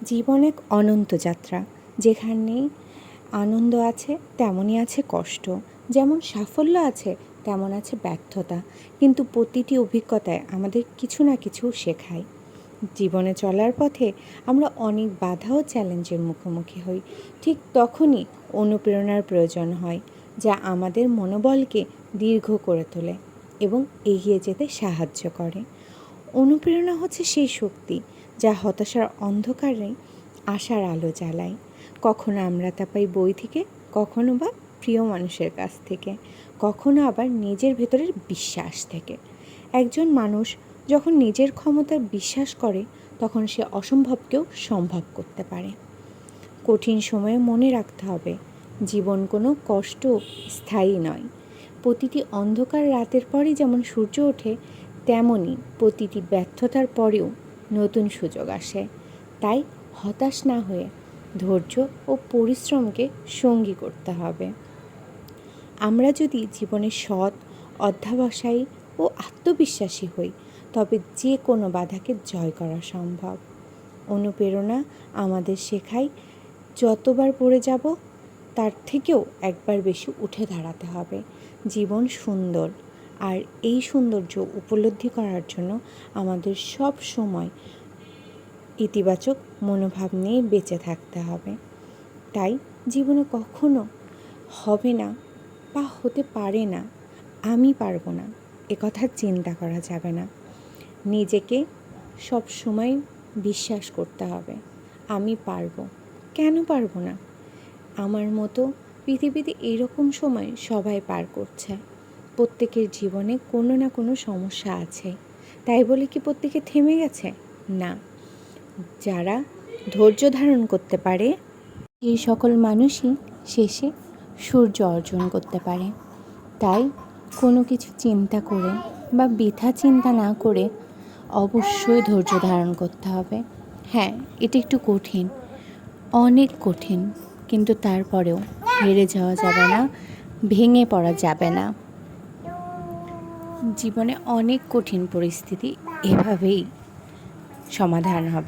জীবন এক অনন্ত যাত্রা, যেখানে আনন্দ আছে তেমনই আছে কষ্ট, যেমন সাফল্য আছে তেমন আছে ব্যর্থতা, কিন্তু প্রতিটি অভিজ্ঞতায় আমাদের কিছু না কিছু শেখায়। জীবনে চলার পথে আমরা অনেক বাধা ও চ্যালেঞ্জের মুখোমুখি হই, ঠিক তখনই অনুপ্রেরণার প্রয়োজন হয়, যা আমাদের মনোবলকে দীর্ঘ করে তোলে এবং এগিয়ে যেতে সাহায্য করে। অনুপ্রেরণা হচ্ছে সেই শক্তি যা হতাশার অন্ধকারে আশার আলো জ্বালায়। কখনো আমরা তা পাই বই থেকে, কখনো বা প্রিয় মানুষের কাছ থেকে, কখনো আবার নিজের ভেতরের বিশ্বাস থেকে। একজন মানুষ যখন নিজের ক্ষমতায় বিশ্বাস করে, তখন সে অসম্ভবকেও সম্ভব করতে পারে। কঠিন সময়ে মনে রাখতে হবে, জীবন কোনো কষ্ট স্থায়ী নয়। প্রতিটি অন্ধকার রাতের পরই যেমন সূর্য ওঠে, তেমনই প্রতিটি ব্যর্থতার পরেও নতুন সুযোগ আসে। তাই হতাশ না হয়ে ধৈর্য ও পরিশ্রমকে সঙ্গী করতে হবে। আমরা যদি জীবনে সৎ, অধ্যবসায়ী ও আত্মবিশ্বাসী হই, তবে যে কোনো বাধাকে জয় করা সম্ভব। অনুপ্রেরণা আমাদের শেখায়, যতবার পড়ে যাব তার থেকেও একবার বেশি উঠে দাঁড়াতে হবে। জীবন সুন্দর, আর এই সৌন্দর্য উপলব্ধি করার জন্য আমাদের সব সময় ইতিবাচক মনোভাব নিয়ে বেঁচে থাকতে হবে। তাই জীবনে কখনো হবে না বা হতে পারে না, আমি পারবো না, একথা চিন্তা করা যাবে না। নিজেকে সব সময় বিশ্বাস করতে হবে, আমি পারবো। কেন পারবো না? আমার মতো পৃথিবীতে এরকম সময় সবাই পার করছে। প্রত্যেকের জীবনে কোনো না কোনো সমস্যা আছে, তাই বলে কি প্রত্যেকে থেমে গেছে? না। যারা ধৈর্য ধারণ করতে পারে, এই সকল মানুষই শেষে সূর্য অর্জন করতে পারে। তাই কোনো কিছু চিন্তা করে বা বৃথা চিন্তা না করে অবশ্যই ধৈর্য ধারণ করতে হবে। হ্যাঁ, এটা একটু কঠিন, অনেক কঠিন, কিন্তু তারপরেও হেরে যাওয়া যাবে না, ভেঙে পড়া যাবে না। জীবনে অনেক কঠিন পরিস্থিতি এভাবেই সমাধান হবে।